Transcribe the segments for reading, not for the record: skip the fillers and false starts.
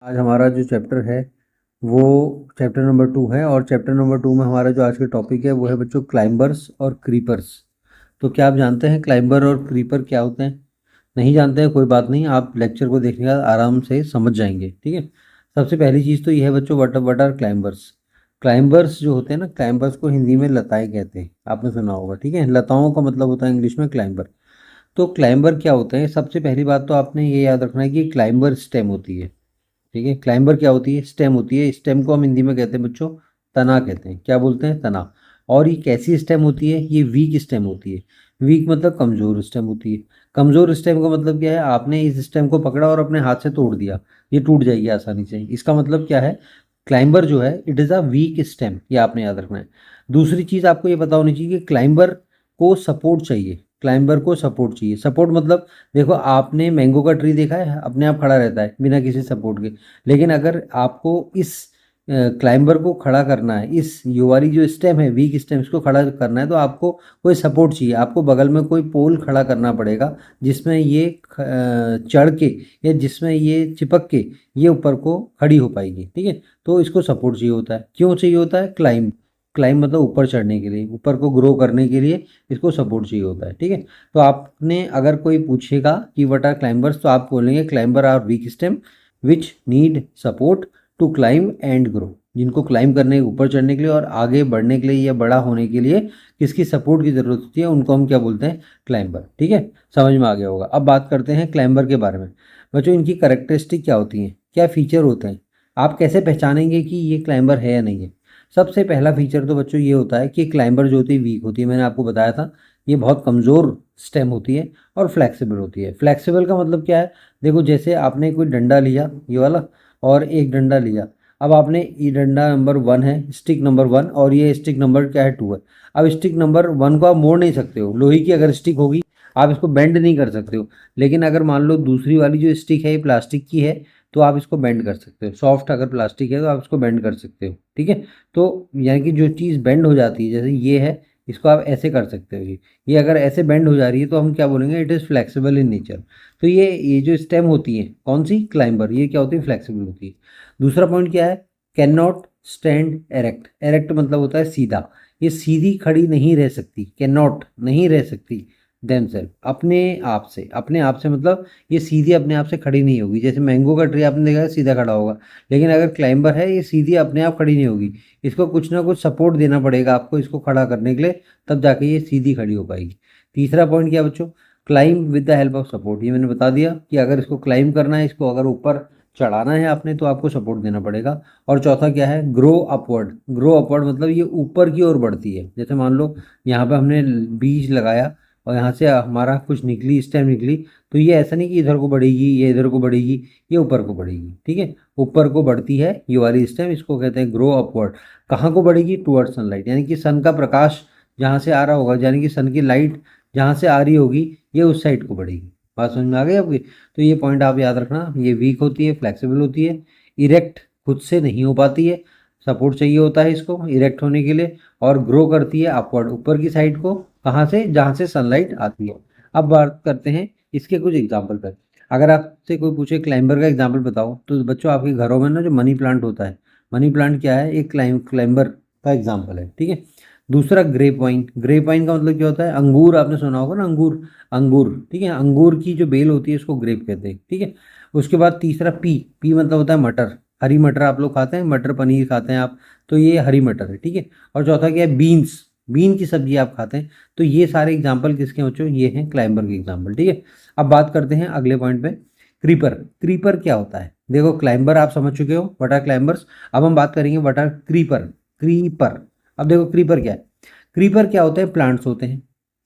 आज हमारा जो चैप्टर है वो चैप्टर नंबर 2 है और चैप्टर नंबर 2 में हमारा जो आज का टॉपिक है वो है बच्चों क्लाइंबर्स और क्रीपर्स। तो क्या आप जानते हैं क्लाइंबर और क्रीपर क्या होते हैं? नहीं जानते हैं, कोई बात नहीं, आप लेक्चर को देखने के बाद आराम से समझ जाएंगे। ठीक है। सबसे पहली चीज़ तो ये है बच्चों, वट आर क्लाइंबर्स। क्लाइंबर्स जो होते हैं ना, क्लाइंबर्स को हिंदी में लताएं कहते हैं, आपने सुना होगा। ठीक है, लताओं का मतलब होता है इंग्लिश में क्लाइंबर। तो क्लाइंबर क्या होते हैं? सबसे पहली बात तो आपने ये याद रखना है कि क्लाइंबर स्टेम होती है। ठीक है, क्लाइंबर क्या होती है? स्टेम होती है। स्टेम को हम हिंदी में कहते हैं बच्चों तना कहते हैं। क्या बोलते हैं? तना। और ये कैसी स्टेम होती है? ये वीक स्टेम होती है। वीक मतलब कमजोर स्टेम होती है। कमजोर स्टेम का मतलब क्या है? आपने इस स्टेम को पकड़ा और अपने हाथ से तोड़ दिया, ये टूट जाएगी आसानी से। इसका मतलब क्या है? क्लाइंबर जो है it is a week stem, ये आपने याद रखना है। दूसरी चीज़ आपको ये पता होनी चाहिए कि क्लाइंबर को सपोर्ट चाहिए। क्लाइंबर को सपोर्ट चाहिए। सपोर्ट मतलब देखो, आपने मैंगो का ट्री देखा है, अपने आप खड़ा रहता है बिना किसी सपोर्ट के। लेकिन अगर आपको इस क्लाइंबर को खड़ा करना है, इस ये वाली जो स्टेम है वीक स्टेम, इसको खड़ा करना है, तो आपको कोई सपोर्ट चाहिए। आपको बगल में कोई पोल खड़ा करना पड़ेगा जिसमें ये चढ़ के या जिसमें ये चिपक के ये ऊपर को खड़ी हो पाएगी। ठीक है, तो इसको सपोर्ट चाहिए होता है। क्यों चाहिए होता है? क्लाइंब। क्लाइंब मतलब ऊपर चढ़ने के लिए, ऊपर को ग्रो करने के लिए इसको सपोर्ट चाहिए होता है। ठीक है, तो आपने अगर कोई पूछेगा कि व्हाट आर क्लाइंबर्स, तो आप बोलेंगे climber are weak stem which need support to climb and grow. जिनको क्लाइंब करने, ऊपर चढ़ने के लिए और आगे बढ़ने के लिए या बड़ा होने के लिए किसकी सपोर्ट की ज़रूरत होती है, उनको हम क्या बोलते हैं? क्लाइंबर। ठीक है, समझ में आ गया होगा। अब बात करते हैं क्लाइंबर के बारे में। बच्चों, इनकी करेक्टरिस्टिक क्या होती हैं, क्या फीचर होते हैं, आप कैसे पहचानेंगे कि ये क्लाइंबर है या नहीं है? सबसे पहला फीचर तो बच्चों ये होता है कि क्लाइंबर जो होती है वीक होती है। मैंने आपको बताया था, ये बहुत कमज़ोर स्टेम होती है और फ्लेक्सिबल होती है। फ्लेक्सिबल का मतलब क्या है? देखो, जैसे आपने कोई डंडा लिया ये वाला और एक डंडा लिया। अब आपने ये डंडा नंबर 1 है, स्टिक नंबर 1, और ये स्टिक नंबर क्या है? 2 है। अब स्टिक नंबर 1 को आप मोड़ नहीं सकते हो। लोहे की अगर स्टिक होगी आप इसको बेंड नहीं कर सकते हो। लेकिन अगर मान लो दूसरी वाली जो स्टिक है ये प्लास्टिक की है, तो आप इसको बेंड कर सकते हो। सॉफ्ट अगर प्लास्टिक है तो आप इसको बेंड कर सकते हो। ठीक है, तो यानी कि जो चीज़ बेंड हो जाती है, जैसे ये है, इसको आप ऐसे कर सकते हो। ये अगर ऐसे बेंड हो जा रही है तो हम क्या बोलेंगे? It is flexible in nature. तो ये जो स्टेम होती है कौन सी? क्लाइंबर, ये क्या होती है? फ्लेक्सिबल होती है। दूसरा पॉइंट क्या है? Can not stand erect. Erect मतलब होता है सीधा। ये सीधी खड़ी नहीं रह सकती। कैन नॉट, नहीं रह सकती। देमसेल्फ, अपने आप से मतलब ये सीधी अपने आप से खड़ी नहीं होगी। जैसे मैंगो का ट्री आपने देखा है सीधा खड़ा होगा, लेकिन अगर क्लाइंबर है ये सीधी अपने आप खड़ी नहीं होगी। इसको कुछ ना कुछ सपोर्ट देना पड़ेगा आपको इसको खड़ा करने के लिए, तब जाके ये सीधी खड़ी हो पाएगी। तीसरा पॉइंट क्या बच्चों? Climb with the help of support. ये मैंने बता दिया कि अगर इसको क्लाइंब करना है, इसको अगर ऊपर चढ़ाना है आपने, तो आपको सपोर्ट देना पड़ेगा। और चौथा क्या है? Grow upward. ग्रो अपवर्ड मतलब ये ऊपर की ओर बढ़ती है। जैसे मान लो यहाँ पे हमने बीज लगाया और यहाँ से हमारा कुछ निकली, स्टेम निकली, तो ये ऐसा नहीं कि इधर को बढ़ेगी, ये इधर को बढ़ेगी, ये ऊपर को बढ़ेगी। ठीक है, ऊपर को बढ़ती है ये वाली स्टेम, इसको कहते हैं ग्रो अपवर्ड। कहाँ को बढ़ेगी? टुवर्ड्स सनलाइट, यानी कि सन का प्रकाश जहाँ से आ रहा होगा, यानी कि सन की लाइट जहाँ से आ रही होगी, ये उस साइड को बढ़ेगी। बात समझ में आ गई आपकी? तो ये पॉइंट आप याद रखना। ये वीक होती है, फ्लेक्सिबल होती है, इरेक्ट खुद से नहीं हो पाती है, सपोर्ट चाहिए होता है इसको इरेक्ट होने के लिए, और ग्रो करती है अपवर्ड, ऊपर की साइड को। कहाँ से? जहाँ से सनलाइट आती है। अब बात करते हैं इसके कुछ एग्जाम्पल पर। अगर आपसे कोई पूछे क्लाइंबर का एग्जाम्पल बताओ, तो बच्चों आपके घरों में ना जो मनी प्लांट होता है, मनी प्लांट क्या है? एक क्लाइंबर का एग्जाम्पल है। ठीक है। दूसरा ग्रेप वाइन। ग्रेप वाइन का मतलब क्या होता है? अंगूर, आपने सुना होगा ना, अंगूर। अंगूर, ठीक है, अंगूर की जो बेल होती है उसको ग्रेप कहते हैं। ठीक है। उसके बाद तीसरा पी। पी मतलब होता है मटर। हरी मटर आप लोग खाते हैं, मटर पनीर खाते हैं आप, तो ये हरी मटर है। ठीक है। और चौथा क्या है? बीन्स। बीन की सब्जी आप खाते हैं। तो ये सारे एग्जाम्पल किसके हैं बच्चों? ये हैं क्लाइंबर के एग्जाम्पल। ठीक है। अब बात करते हैं अगले पॉइंट पे, क्रीपर। क्रीपर क्या होता है? देखो, क्लाइंबर आप समझ चुके हो, व्हाट आर क्लाइंबर्स। अब हम बात करेंगे व्हाट आर क्रीपर। क्रीपर। अब देखो क्रीपर क्या है? क्रीपर क्या होते हैं? प्लांट्स होते हैं।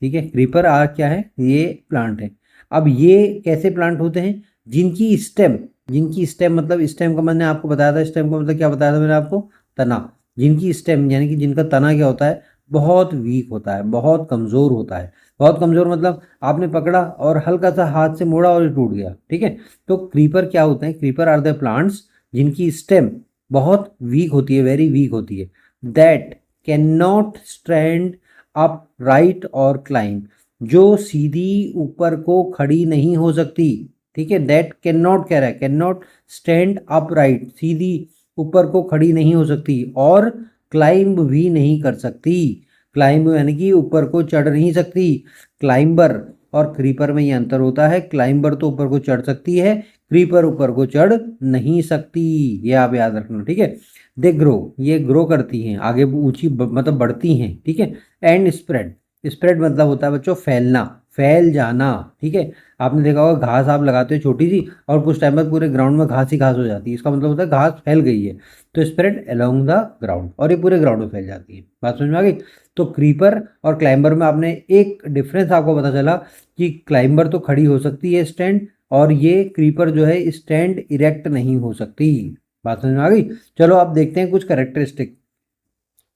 ठीक है, क्रीपर आ क्या है? ये प्लांट है। अब ये कैसे प्लांट होते हैं? जिनकी स्टेम मतलब, स्टेम का मैंने आपको बताया था, स्टेम का मतलब क्या बताया था मैंने आपको? तना। जिनकी स्टेम यानी कि जिनका तना क्या होता है? बहुत वीक होता है, बहुत कमज़ोर होता है। बहुत कमज़ोर मतलब आपने पकड़ा और हल्का सा हाथ से मोड़ा और ये टूट गया। ठीक है, तो क्रीपर क्या होते हैं? क्रीपर आर द प्लांट्स जिनकी स्टेम बहुत वीक होती है, वेरी वीक होती है, that can not stand up right और क्लाइंब, जो सीधी ऊपर को खड़ी नहीं हो सकती। ठीक है, दैट कैन नॉट कह रहा है, कैन नॉट स्टैंड अपराइट, सीधी ऊपर को खड़ी नहीं हो सकती, और क्लाइंब भी नहीं कर सकती। क्लाइंब यानी कि ऊपर को चढ़ नहीं सकती। क्लाइंबर और क्रीपर में ये अंतर होता है, क्लाइंबर तो ऊपर को चढ़ सकती है, क्रीपर ऊपर को चढ़ नहीं सकती, ये आप याद रखना, ठीक है। दे ग्रो, ये ग्रो करती हैं, आगे ऊंची मतलब बढ़ती हैं, ठीक है। एंड स्प्रेड, स्प्रेड मतलब होता है बच्चों फैलना, फैल जाना, ठीक है। आपने देखा होगा घास आप लगाते हो छोटी सी, और कुछ टाइम बाद पूरे ग्राउंड में घास ही घास हो जाती है, इसका मतलब होता है घास फैल गई है। तो स्प्रेड अलोंग द ग्राउंड, और ये पूरे ग्राउंड में फैल जाती है। बात समझ में आ गई। तो क्रीपर और क्लाइंबर में आपने एक डिफरेंस आपको पता चला कि क्लाइंबर तो खड़ी हो सकती है स्टैंड, और ये क्रीपर जो है स्टैंड इरेक्ट नहीं हो सकती। बात समझ में आ गई। चलो आप देखते हैं कुछ करेक्टरिस्टिक,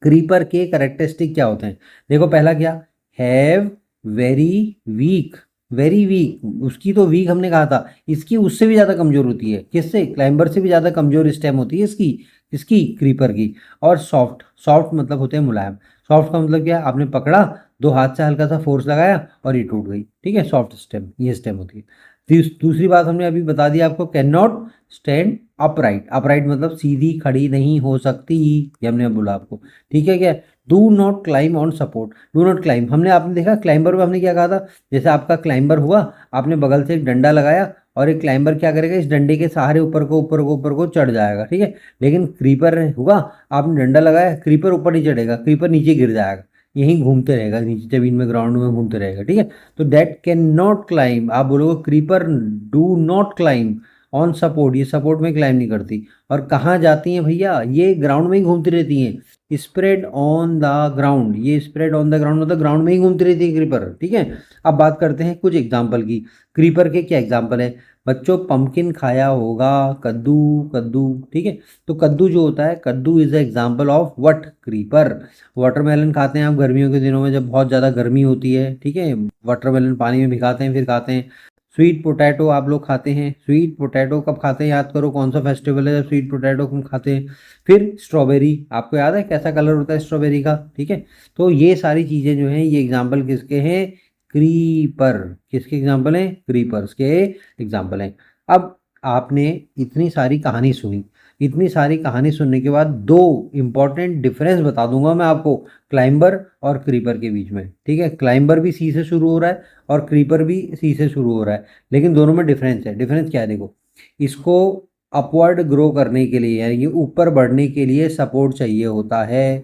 क्रीपर के करेक्टरिस्टिक क्या होते हैं। देखो पहला क्या, have very weak, very weak, उसकी तो वीक हमने कहा था, इसकी उससे भी ज़्यादा कमज़ोर होती है, किससे, क्लाइंबर से भी ज़्यादा कमज़ोर स्टेम होती है इसकी, इसकी क्रीपर की। और सॉफ्ट, सॉफ्ट मतलब होते हैं मुलायम। सॉफ्ट का मतलब क्या है, आपने पकड़ा, दो हाथ से हल्का सा फोर्स लगाया और ये टूट गई, ठीक है, सॉफ्ट स्टेम, ये स्टेम होती है। दूसरी बात हमने अभी बता दिया आपको, can not stand upright, upright मतलब सीधी खड़ी नहीं हो सकती, ये हमने बोला आपको, ठीक है क्या। Do not climb on support, do not climb, हमने आपने देखा क्लाइंबर में हमने क्या कहा था, जैसे आपका क्लाइंबर हुआ, आपने बगल से एक डंडा लगाया, और एक क्लाइंबर क्या करेगा, इस डंडे के सहारे ऊपर को चढ़ जाएगा, ठीक है। लेकिन क्रीपर हुआ, आपने डंडा लगाया, क्रीपर ऊपर नहीं चढ़ेगा, क्रीपर नीचे गिर जाएगा, यहीं घूमते रहेगा नीचे जमीन में, ग्राउंड में घूमते रहेगा, ठीक है। तो दैट कैन नॉट क्लाइंब, आप बोलोगे creeper do not climb on support, ये सपोर्ट में क्लाइंब नहीं करती। और कहाँ जाती हैं भैया, ये ग्राउंड में ही घूमती रहती हैं, स्प्रेड ऑन द ग्राउंड, ये स्प्रेड ऑन द ग्राउंड मतलब ग्राउंड में ही घूमती रहती है क्रीपर, ठीक है। अब बात करते हैं कुछ एग्जाम्पल की, क्रीपर के क्या एग्जाम्पल है बच्चों, पंपकिन खाया होगा, कद्दू, कद्दू, ठीक है। तो कद्दू जो होता है, कद्दू is example of what, creeper. Watermelon खाते हैं आप गर्मियों के दिनों में जब बहुत ज़्यादा गर्मी होती है, ठीक है, वाटरमेलन पानी में भिगाते हैं फिर खाते हैं। स्वीट पोटैटो आप लोग खाते हैं, स्वीट पोटैटो कब खाते हैं, याद करो कौन सा फेस्टिवल है जब स्वीट पोटैटो हम खाते हैं। फिर स्ट्रॉबेरी, आपको याद है कैसा कलर होता है स्ट्रॉबेरी का, ठीक है। तो ये सारी चीज़ें जो हैं ये एग्जाम्पल किसके हैं, क्रीपर, किसके एग्जाम्पल हैं, क्रीपर्स के एग्जाम्पल हैं। अब आपने इतनी सारी कहानी सुनी, इतनी सारी कहानी सुनने के बाद दो इंपॉर्टेंट डिफरेंस बता दूंगा मैं आपको क्लाइंबर और क्रीपर के बीच में, ठीक है। क्लाइंबर भी सी से शुरू हो रहा है और क्रीपर भी सी से शुरू हो रहा है, लेकिन दोनों में डिफरेंस है। डिफरेंस क्या है, देखो, इसको अपवर्ड ग्रो करने के लिए यानी कि ऊपर बढ़ने के लिए सपोर्ट चाहिए होता है,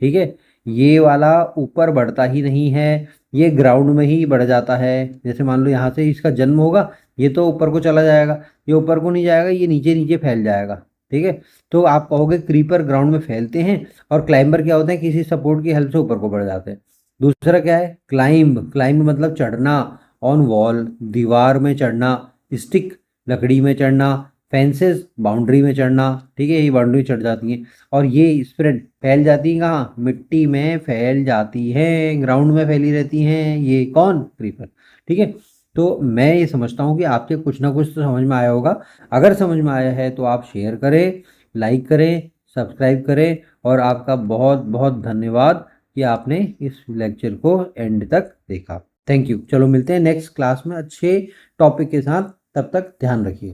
ठीक है। ये वाला ऊपर बढ़ता ही नहीं है, ये ग्राउंड में ही बढ़ जाता है। जैसे मान लो यहाँ से इसका जन्म होगा, ये तो ऊपर को चला जाएगा, ये ऊपर को नहीं जाएगा, ये नीचे नीचे फैल जाएगा, ठीक है। तो आप कहोगे क्रीपर ग्राउंड में फैलते हैं, और क्लाइंबर क्या होते हैं, किसी सपोर्ट की हेल्प से ऊपर को बढ़ जाते हैं। दूसरा क्या है, क्लाइंब, क्लाइंब मतलब चढ़ना, ऑन वॉल, दीवार में चढ़ना, स्टिक, लकड़ी में चढ़ना, फेंसेस, बाउंड्री में चढ़ना, ठीक है, ये बाउंड्री चढ़ जाती हैं। और ये स्प्रेड फैल जाती है कहाँ, मिट्टी में फैल जाती है, ग्राउंड में फैली रहती हैं, ये कौन, क्रीपर, ठीक है। तो मैं ये समझता हूँ कि आपके कुछ ना कुछ तो समझ में आया होगा। अगर समझ में आया है तो आप शेयर करें, लाइक करें, सब्सक्राइब करें, और आपका बहुत बहुत धन्यवाद कि आपने इस लेक्चर को एंड तक देखा। Thank you. चलो मिलते हैं नेक्स्ट क्लास में अच्छे टॉपिक के साथ, तब तक ध्यान रखिए।